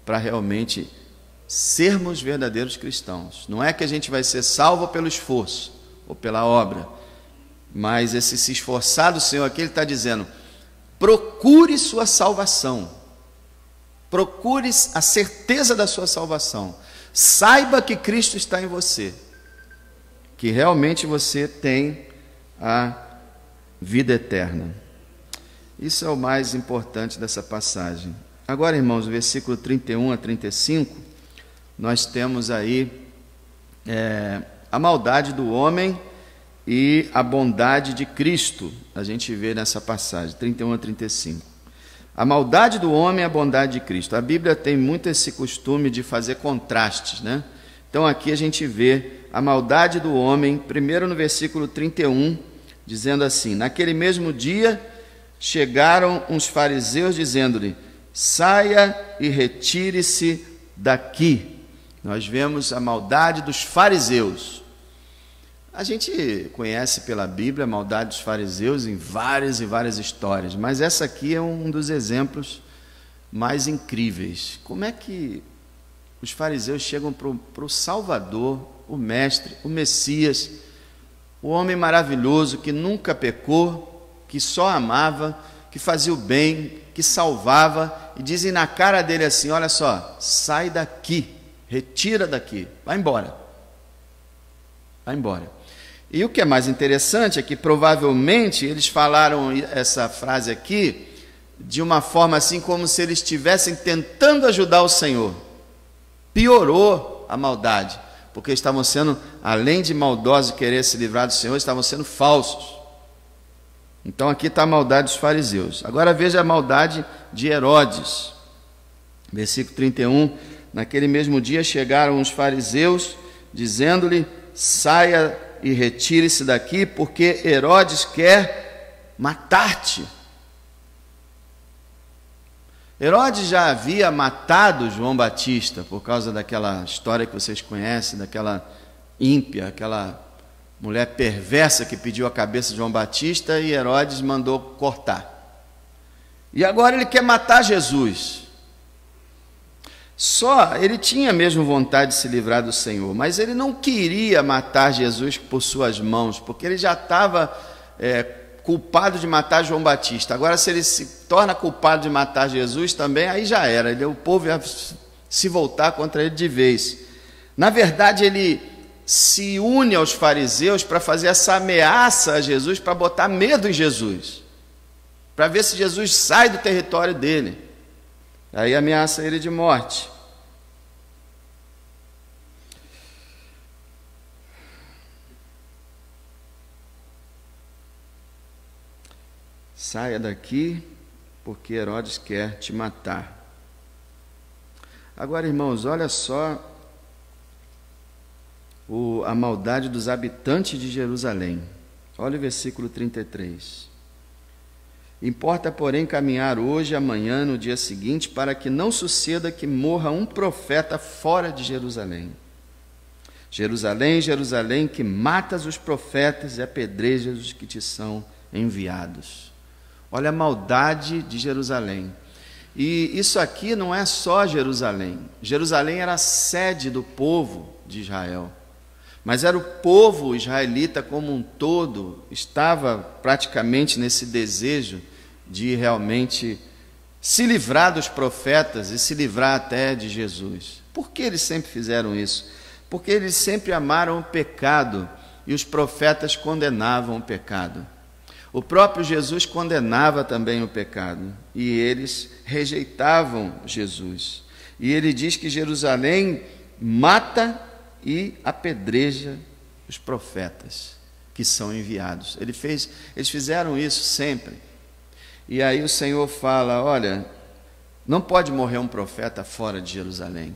para realmente sermos verdadeiros cristãos. Não é que a gente vai ser salvo pelo esforço ou pela obra, mas esse se esforçar do Senhor aqui, Ele está dizendo: procure sua salvação, procure a certeza da sua salvação, saiba que Cristo está em você, que realmente você tem a vida eterna. Isso é o mais importante dessa passagem. Agora, irmãos, no versículo 31 a 35, nós temos aí a maldade do homem e a bondade de Cristo. A gente vê nessa passagem, 31 a 35. A maldade do homem e a bondade de Cristo. A Bíblia tem muito esse costume de fazer contrastes, né? Então aqui a gente vê a maldade do homem, primeiro no versículo 31, dizendo assim: naquele mesmo dia chegaram uns fariseus dizendo-lhe: saia e retire-se daqui. Nós vemos a maldade dos fariseus. A gente conhece pela Bíblia a maldade dos fariseus em várias e várias histórias, mas essa aqui é um dos exemplos mais incríveis. Como é que os fariseus chegam para o Salvador, o Mestre, o Messias, o homem maravilhoso que nunca pecou, que só amava, que fazia o bem, que salvava, e dizem na cara dele assim: olha só, sai daqui, retira daqui, vai embora. Vai embora. E o que é mais interessante é que provavelmente eles falaram essa frase aqui de uma forma assim como se eles estivessem tentando ajudar o Senhor. Piorou a maldade, porque estavam sendo, além de maldosos e querer se livrar do Senhor, estavam sendo falsos. Então aqui está a maldade dos fariseus. Agora veja a maldade de Herodes. Versículo 31. Naquele mesmo dia chegaram os fariseus, dizendo-lhe: saia e retire-se daqui, porque Herodes quer matar-te. Herodes já havia matado João Batista por causa daquela história que vocês conhecem, daquela ímpia, aquela mulher perversa que pediu a cabeça de João Batista e Herodes mandou cortar. E agora ele quer matar Jesus. Só, ele tinha mesmo vontade de se livrar do Senhor, mas ele não queria matar Jesus por suas mãos, porque ele já estava culpado de matar João Batista. Agora, se ele se torna culpado de matar Jesus também, aí já era, o povo ia se voltar contra ele de vez. Na verdade, ele se une aos fariseus para fazer essa ameaça a Jesus, para botar medo em Jesus, para ver se Jesus sai do território dele. Aí ameaça ele de morte. Saia daqui, porque Herodes quer te matar. Agora, irmãos, olha só a maldade dos habitantes de Jerusalém. Olha o versículo 33. Importa, porém, caminhar hoje, amanhã, no dia seguinte, para que não suceda que morra um profeta fora de Jerusalém. Jerusalém, Jerusalém, que matas os profetas e apedrejas os que te são enviados. Olha a maldade de Jerusalém. E isso aqui não é só Jerusalém. Jerusalém era a sede do povo de Israel. Mas era o povo israelita como um todo, estava praticamente nesse desejo de realmente se livrar dos profetas e se livrar até de Jesus. Por que eles sempre fizeram isso? Porque eles sempre amaram o pecado e os profetas condenavam o pecado. O próprio Jesus condenava também o pecado e eles rejeitavam Jesus. E ele diz que Jerusalém mata e apedreja os profetas que são enviados. Eles fizeram isso sempre. E aí o Senhor fala, olha, não pode morrer um profeta fora de Jerusalém.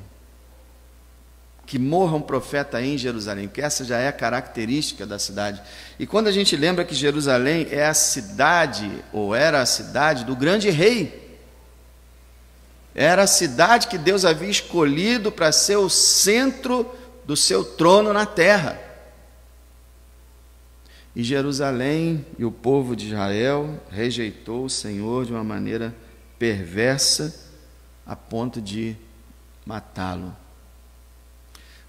Que morra um profeta em Jerusalém, porque essa já é a característica da cidade. E quando a gente lembra que Jerusalém é a cidade, ou era a cidade do grande rei, era a cidade que Deus havia escolhido para ser o centro do seu trono na terra. E Jerusalém e o povo de Israel rejeitou o Senhor de uma maneira perversa, a ponto de matá-lo.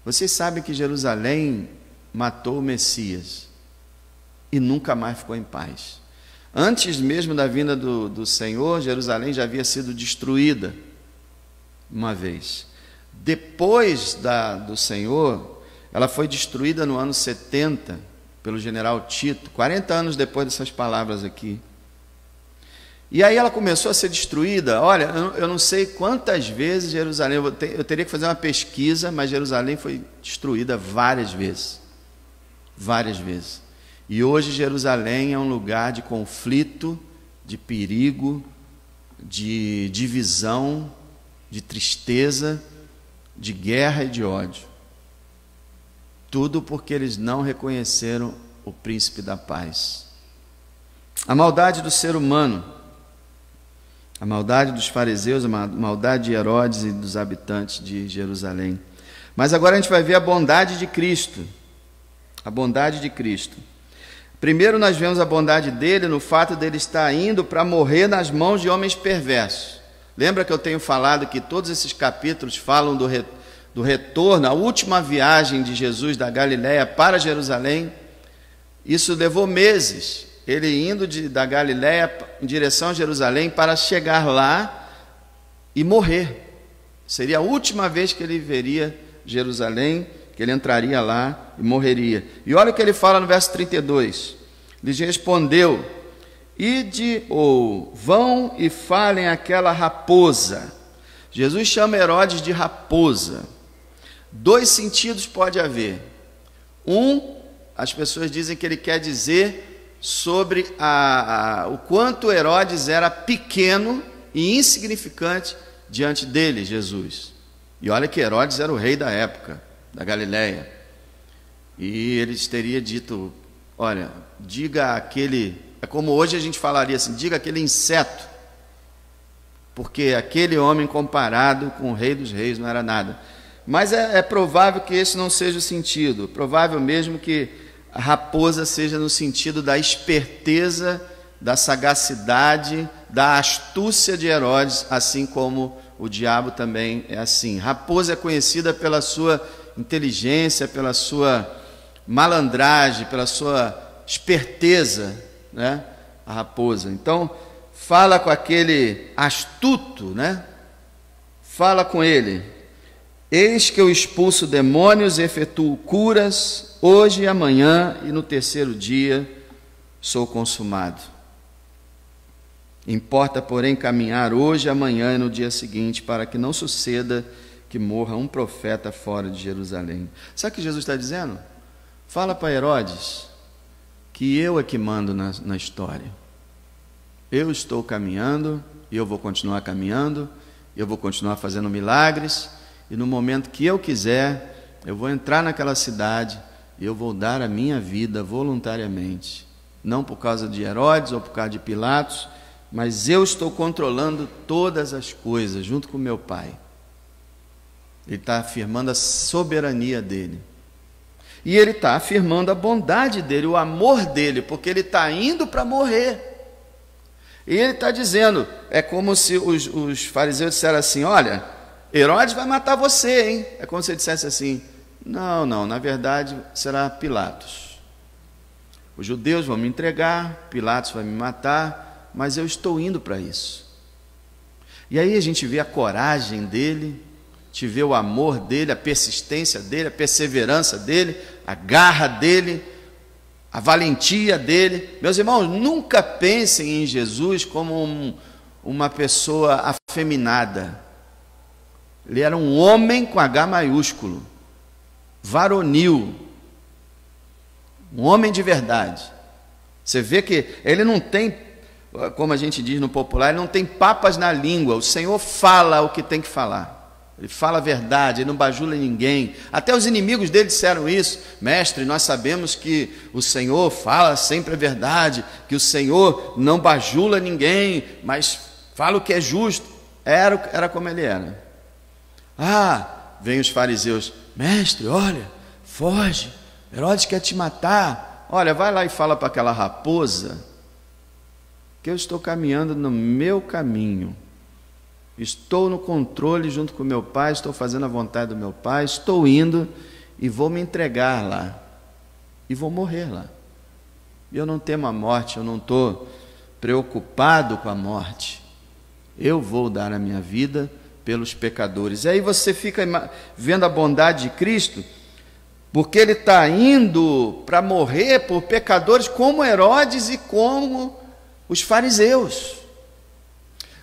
Vocês sabem que Jerusalém matou o Messias e nunca mais ficou em paz. Antes mesmo da vinda do Senhor, Jerusalém já havia sido destruída uma vez. Depois do Senhor, ela foi destruída no ano 70 pelo general Tito, 40 anos depois dessas palavras aqui. E aí ela começou a ser destruída. Olha, eu não sei quantas vezes Jerusalém, eu teria que fazer uma pesquisa, mas Jerusalém foi destruída várias vezes. Várias vezes. E hoje Jerusalém é um lugar de conflito, de perigo, de divisão, de tristeza, de guerra e de ódio. Tudo porque eles não reconheceram o príncipe da paz. A maldade do ser humano, a maldade dos fariseus, a maldade de Herodes e dos habitantes de Jerusalém. Mas agora a gente vai ver a bondade de Cristo. A bondade de Cristo. Primeiro nós vemos a bondade dele no fato dele estar indo para morrer nas mãos de homens perversos. Lembra que eu tenho falado que todos esses capítulos falam do retorno, a última viagem de Jesus da Galiléia para Jerusalém? Isso levou meses. Ele indo da Galiléia em direção a Jerusalém para chegar lá e morrer. Seria a última vez que ele veria Jerusalém, que ele entraria lá e morreria. E olha o que ele fala no verso 32. Ele respondeu: ide ou vão e falem àquela raposa. Jesus chama Herodes de raposa. Dois sentidos pode haver. As pessoas dizem que ele quer dizer sobre o quanto Herodes era pequeno e insignificante diante dele, Jesus. E olha que Herodes era o rei da época, da Galiléia. E ele teria dito, olha, diga aquele, é como hoje a gente falaria assim, diga aquele inseto, porque aquele homem comparado com o rei dos reis não era nada. Mas é provável que esse não seja o sentido, provável mesmo que a raposa seja no sentido da esperteza, da sagacidade, da astúcia de Herodes, assim como o diabo também é assim. Raposa é conhecida pela sua inteligência, pela sua malandragem, pela sua esperteza, né? A raposa. Então, fala com aquele astuto, né? Fala com ele: eis que eu expulso demônios, efetuo curas, hoje e amanhã, e no terceiro dia sou consumado. Importa, porém, caminhar hoje, amanhã e no dia seguinte, para que não suceda que morra um profeta fora de Jerusalém. Sabe o que Jesus está dizendo? Fala para Herodes que eu é que mando na história. Eu estou caminhando, e eu vou continuar caminhando, eu vou continuar fazendo milagres, e no momento que eu quiser, eu vou entrar naquela cidade, e eu vou dar a minha vida voluntariamente. Não por causa de Herodes ou por causa de Pilatos, mas eu estou controlando todas as coisas, junto com meu Pai. Ele está afirmando a soberania dele. E ele está afirmando a bondade dele, o amor dele, porque ele está indo para morrer. E ele está dizendo, é como se os fariseus disseram assim: olha, Herodes vai matar você, hein? É como se ele dissesse assim: não, na verdade será Pilatos. Os judeus vão me entregar, Pilatos vai me matar, mas eu estou indo para isso. E aí a gente vê a coragem dele, te vê o amor dele, a persistência dele, a perseverança dele, a garra dele, a valentia dele. Meus irmãos, nunca pensem em Jesus como uma pessoa afeminada. Ele era um homem com H maiúsculo, varonil, um homem de verdade. Você vê que ele não tem, como a gente diz no popular, ele não tem papas na língua. O Senhor fala o que tem que falar. Ele fala a verdade, ele não bajula ninguém. Até os inimigos dele disseram isso: mestre, nós sabemos que o Senhor fala sempre a verdade, que o Senhor não bajula ninguém, mas fala o que é justo. Era como ele era. Vem os fariseus: mestre, olha, foge, Herodes quer te matar. Olha, vai lá e fala para aquela raposa que eu estou caminhando no meu caminho. Estou no controle junto com meu Pai, estou fazendo a vontade do meu Pai, estou indo e vou me entregar lá, e vou morrer lá. Eu não temo a morte, eu não estou preocupado com a morte. Eu vou dar a minha vida pelos pecadores. E aí você fica vendo a bondade de Cristo, porque ele está indo para morrer por pecadores como Herodes e como os fariseus.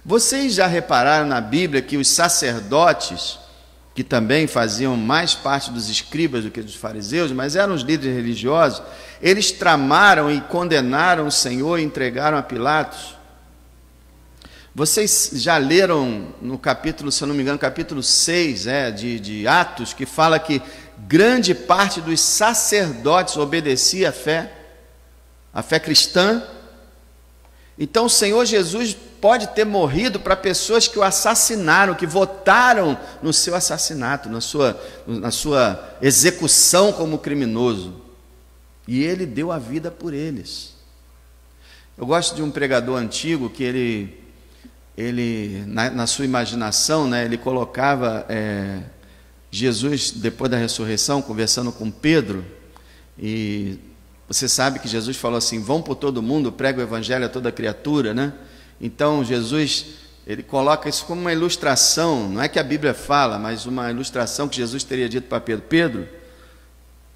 Vocês já repararam na Bíblia que os sacerdotes, que também faziam mais parte dos escribas do que dos fariseus, mas eram os líderes religiosos, eles tramaram e condenaram o Senhor e entregaram a Pilatos? Vocês já leram no capítulo, se eu não me engano, capítulo 6 de Atos, que fala que grande parte dos sacerdotes obedecia à fé cristã? Então o Senhor Jesus pode ter morrido para pessoas que o assassinaram, que votaram no seu assassinato, na sua execução como criminoso. E ele deu a vida por eles. Eu gosto de um pregador antigo que ele na sua imaginação, né, ele colocava Jesus, depois da ressurreição, conversando com Pedro, e você sabe que Jesus falou assim: vão por todo mundo, prega o evangelho a toda criatura, né? Então Jesus, ele coloca isso como uma ilustração, não é que a Bíblia fala, mas uma ilustração que Jesus teria dito para Pedro: Pedro,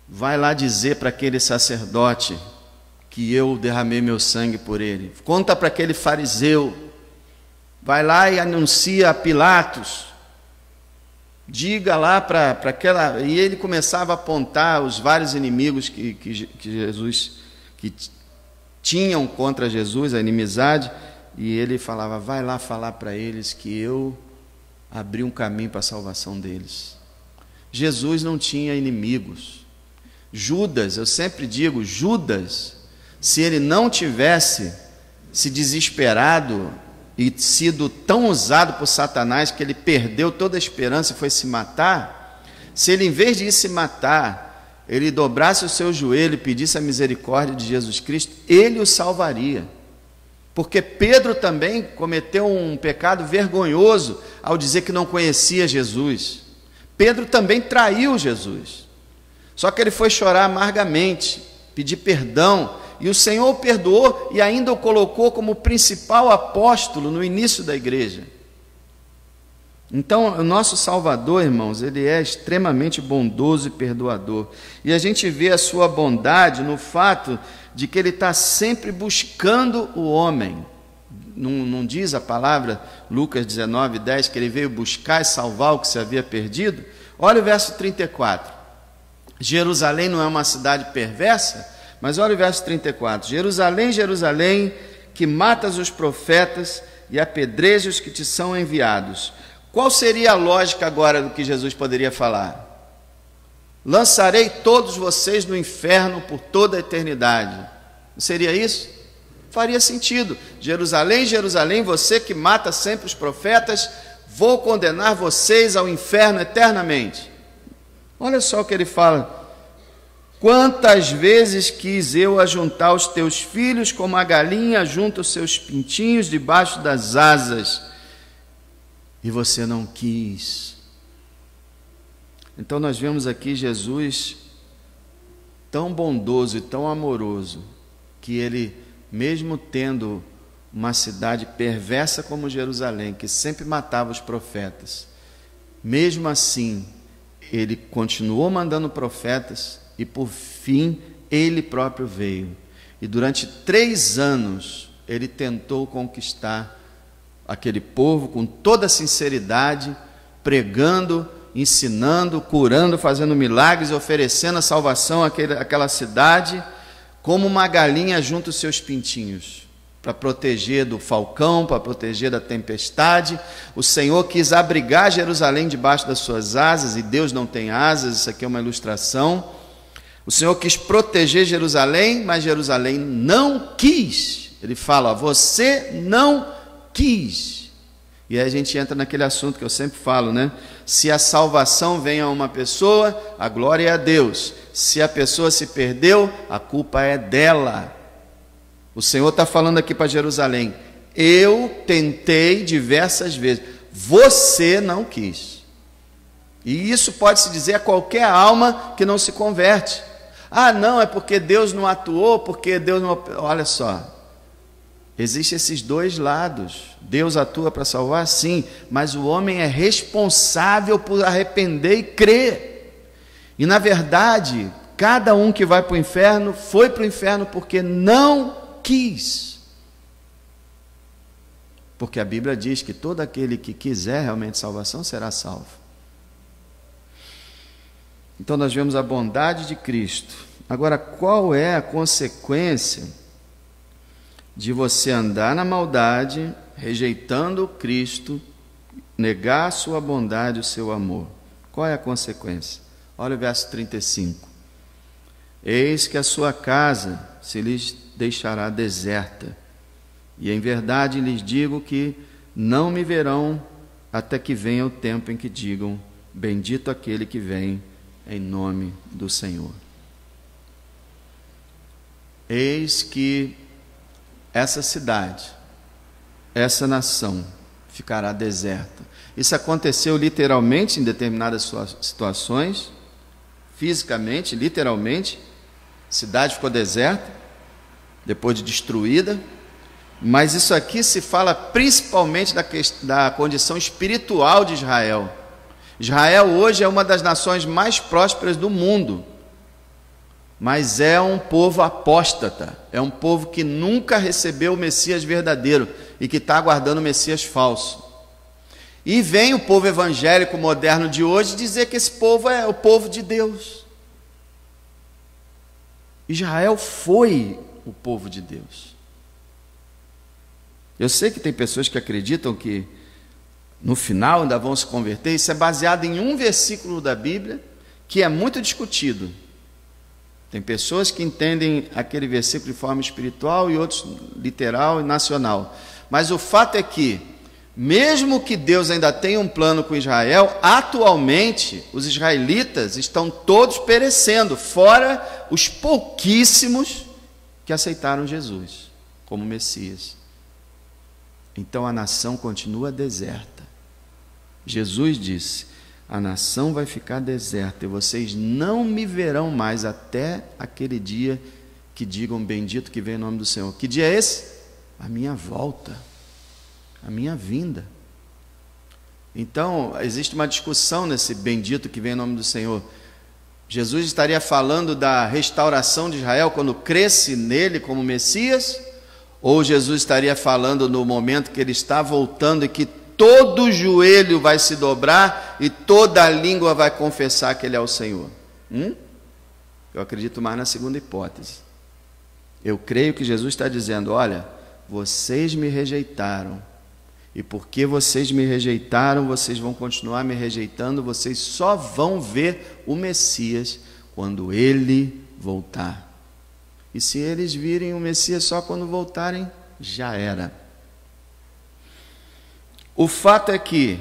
vai lá dizer para aquele sacerdote que eu derramei meu sangue por ele. Conta para aquele fariseu, vai lá e anuncia a Pilatos, diga lá para aquela... E ele começava a apontar os vários inimigos que Jesus, que tinham contra Jesus, a inimizade, e ele falava: vai lá falar para eles que eu abri um caminho para a salvação deles. Jesus não tinha inimigos. Judas, eu sempre digo, Judas, se ele não tivesse se desesperado e sido tão usado por Satanás que ele perdeu toda a esperança e foi se matar, se ele, em vez de ir se matar, ele dobrasse o seu joelho e pedisse a misericórdia de Jesus Cristo, ele o salvaria. porque Pedro também cometeu um pecado vergonhoso ao dizer que não conhecia Jesus. Pedro também traiu Jesus, só que ele foi chorar amargamente, pedir perdão, e o Senhor o perdoou e ainda o colocou como principal apóstolo no início da igreja. Então, o nosso Salvador, irmãos, ele é extremamente bondoso e perdoador. E a gente vê a sua bondade no fato de que ele está sempre buscando o homem. Não diz a palavra, Lucas 19:10, que ele veio buscar e salvar o que se havia perdido? Olha o verso 34. Jerusalém não é uma cidade perversa? Mas olha o verso 34. Jerusalém, Jerusalém, que matas os profetas e apedrejas os que te são enviados. Qual seria a lógica agora do que Jesus poderia falar? Lançarei todos vocês no inferno por toda a eternidade. Não seria isso? Faria sentido. Jerusalém, Jerusalém, você que mata sempre os profetas, vou condenar vocês ao inferno eternamente. Olha só o que ele fala. Quantas vezes quis eu ajuntar os teus filhos como a galinha junta os seus pintinhos debaixo das asas, e você não quis. Então nós vemos aqui Jesus tão bondoso e tão amoroso, que ele, mesmo tendo uma cidade perversa como Jerusalém, que sempre matava os profetas, mesmo assim, ele continuou mandando profetas, e por fim, ele próprio veio. E durante 3 anos, ele tentou conquistar aquele povo com toda sinceridade, pregando, ensinando, curando, fazendo milagres, oferecendo a salvação àquela cidade, como uma galinha junto aos seus pintinhos, para proteger do falcão, para proteger da tempestade. O Senhor quis abrigar Jerusalém debaixo das suas asas, e Deus não tem asas, isso aqui é uma ilustração. O Senhor quis proteger Jerusalém, mas Jerusalém não quis. Ele fala, você não quis. E aí a gente entra naquele assunto que eu sempre falo, né? Se a salvação vem a uma pessoa, a glória é a Deus. Se a pessoa se perdeu, a culpa é dela. O Senhor está falando aqui para Jerusalém, eu tentei diversas vezes, você não quis. E isso pode se dizer a qualquer alma que não se converte. Ah, não, é porque Deus não atuou, porque Deus não... Olha só, existem esses dois lados. Deus atua para salvar, sim, mas o homem é responsável por arrepender e crer. E na verdade, cada um que vai para o inferno, foi para o inferno porque não quis. Porque a Bíblia diz que todo aquele que quiser realmente salvação será salvo. Então nós vemos a bondade de Cristo. Agora, qual é a consequência de você andar na maldade, rejeitando Cristo, negar a sua bondade, o seu amor? Qual é a consequência? Olha o verso 35. Eis que a sua casa se lhes deixará deserta, e em verdade lhes digo que não me verão até que venha o tempo em que digam, bendito aquele que vem em nome do Senhor. Eis que essa cidade, essa nação ficará deserta. Isso aconteceu literalmente em determinadas situações, fisicamente, literalmente, a cidade ficou deserta, depois de destruída, mas isso aqui se fala principalmente da condição espiritual de Israel. Israel hoje é uma das nações mais prósperas do mundo, mas é um povo apóstata, é um povo que nunca recebeu o Messias verdadeiro e que está aguardando o Messias falso. E vem o povo evangélico moderno de hoje dizer que esse povo é o povo de Deus. Israel foi o povo de Deus. Eu sei que tem pessoas que acreditam que no final ainda vão se converter. Isso é baseado em um versículo da Bíblia que é muito discutido. Tem pessoas que entendem aquele versículo de forma espiritual e outros literal e nacional. Mas o fato é que, mesmo que Deus ainda tenha um plano com Israel, atualmente os israelitas estão todos perecendo, fora os pouquíssimos que aceitaram Jesus como Messias. Então a nação continua deserta. Jesus disse: a nação vai ficar deserta e vocês não me verão mais até aquele dia que digam bendito que vem em nome do Senhor. Que dia é esse? A minha volta, a minha vinda. Então existe uma discussão nesse bendito que vem em nome do Senhor. Jesus estaria falando da restauração de Israel quando cresce nele como Messias? Ou Jesus estaria falando no momento que ele está voltando e que todo joelho vai se dobrar e toda língua vai confessar que ele é o Senhor? Eu acredito mais na segunda hipótese. Eu creio que Jesus está dizendo: olha, vocês me rejeitaram, e porque vocês me rejeitaram, vocês vão continuar me rejeitando, vocês só vão ver o Messias quando ele voltar. E se eles virem o Messias só quando voltarem, já era. O fato é que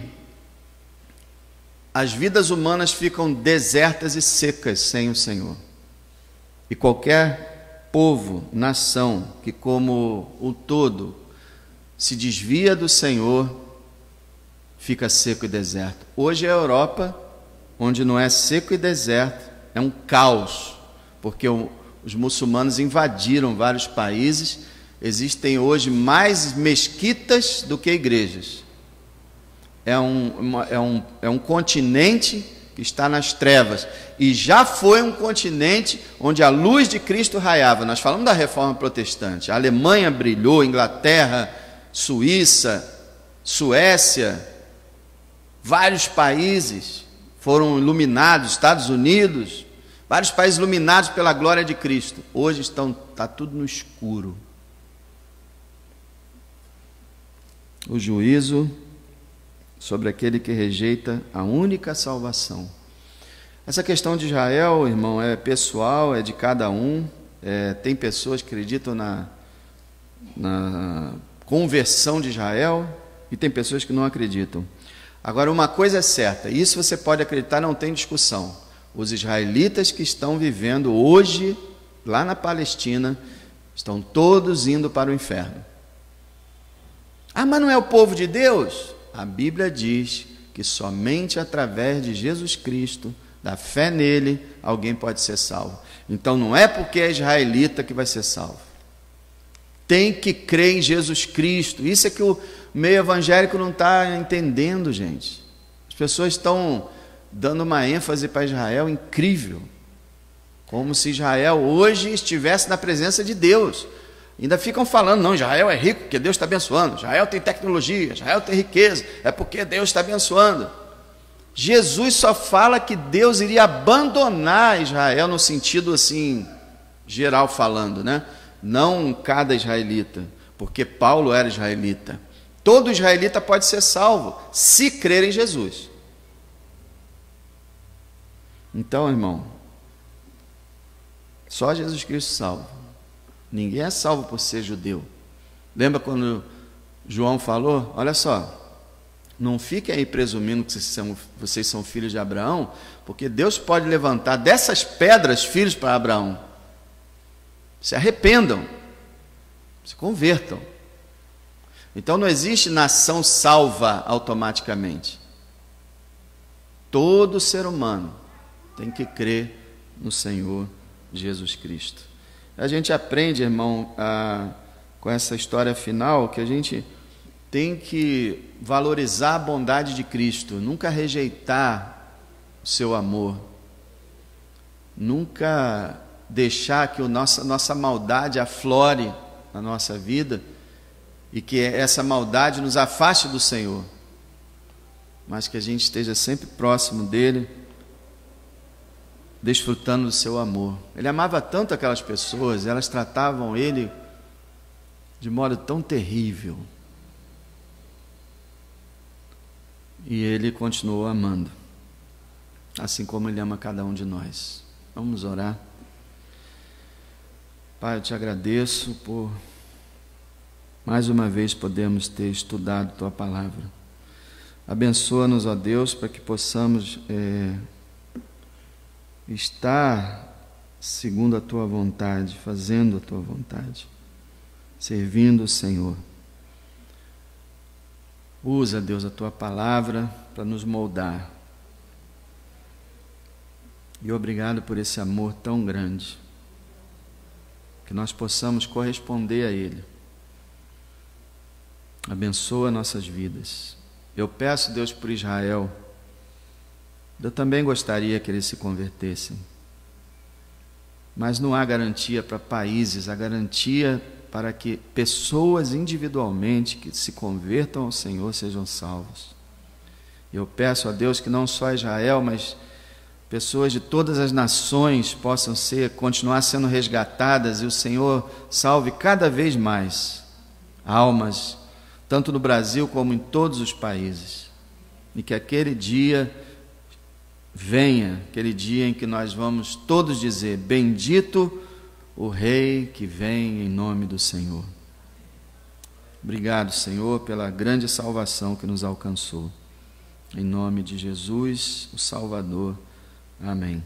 as vidas humanas ficam desertas e secas sem o Senhor. E qualquer povo, nação, que como o todo se desvia do Senhor, fica seco e deserto. Hoje a Europa, onde não é seco e deserto, é um caos, porque os muçulmanos invadiram vários países. Existem hoje mais mesquitas do que igrejas. É um continente que está nas trevas, e já foi um continente onde a luz de Cristo raiava. Nós falamos da reforma protestante. A Alemanha brilhou, Inglaterra, Suíça, Suécia, vários países foram iluminados, Estados Unidos, vários países iluminados pela glória de Cristo. Hoje está tudo no escuro. O juízo sobre aquele que rejeita a única salvação. Essa questão de Israel, irmão, é pessoal, é de cada um. Tem pessoas que acreditam na conversão de Israel e tem pessoas que não acreditam. Agora, uma coisa é certa, isso você pode acreditar, não tem discussão. Os israelitas que estão vivendo hoje lá na Palestina estão todos indo para o inferno. Ah, mas não é o povo de Deus? A Bíblia diz que somente através de Jesus Cristo, da fé nele, alguém pode ser salvo. Então não é porque é israelita que vai ser salvo. Tem que crer em Jesus Cristo. Isso é que o meio evangélico não está entendendo, gente. As pessoas estão dando uma ênfase para Israel incrível, como se Israel hoje estivesse na presença de Deus. Ainda ficam falando: não, Israel é rico porque Deus está abençoando, Israel tem tecnologia, Israel tem riqueza, é porque Deus está abençoando. Jesus só fala que Deus iria abandonar Israel no sentido assim, geral falando, né? Não cada israelita, porque Paulo era israelita. Todo israelita pode ser salvo se crer em Jesus. Então, irmão, só Jesus Cristo salva. Ninguém é salvo por ser judeu. Lembra quando João falou? Olha só, não fiquem aí presumindo que vocês são filhos de Abraão, porque Deus pode levantar dessas pedras filhos para Abraão. Se arrependam, se convertam. Então não existe nação salva automaticamente. Todo ser humano tem que crer no Senhor Jesus Cristo. A gente aprende, irmão, com essa história final, que a gente tem que valorizar a bondade de Cristo, nunca rejeitar o seu amor, nunca deixar que nossa maldade aflore na nossa vida e que essa maldade nos afaste do Senhor, mas que a gente esteja sempre próximo dele, desfrutando do seu amor. Ele amava tanto aquelas pessoas, elas tratavam ele de modo tão terrível, e ele continuou amando, assim como ele ama cada um de nós. Vamos orar. Pai, eu te agradeço por mais uma vez podermos ter estudado tua palavra. Abençoa-nos, ó Deus, para que possamos estar segundo a tua vontade, fazendo a tua vontade, servindo o Senhor. Usa, Deus, a tua palavra para nos moldar. E obrigado por esse amor tão grande, que nós possamos corresponder a ele. Abençoa nossas vidas. Eu peço, Deus, por Israel. Eu também gostaria que eles se convertessem. Mas não há garantia para países, há garantia para que pessoas individualmente que se convertam ao Senhor sejam salvos. Eu peço a Deus que não só Israel, mas pessoas de todas as nações possam continuar sendo resgatadas, e o Senhor salve cada vez mais almas, tanto no Brasil como em todos os países. E que aquele dia venha, aquele dia em que nós vamos todos dizer: bendito o Rei que vem em nome do Senhor. Obrigado, Senhor, pela grande salvação que nos alcançou. Em nome de Jesus, o Salvador. Amém.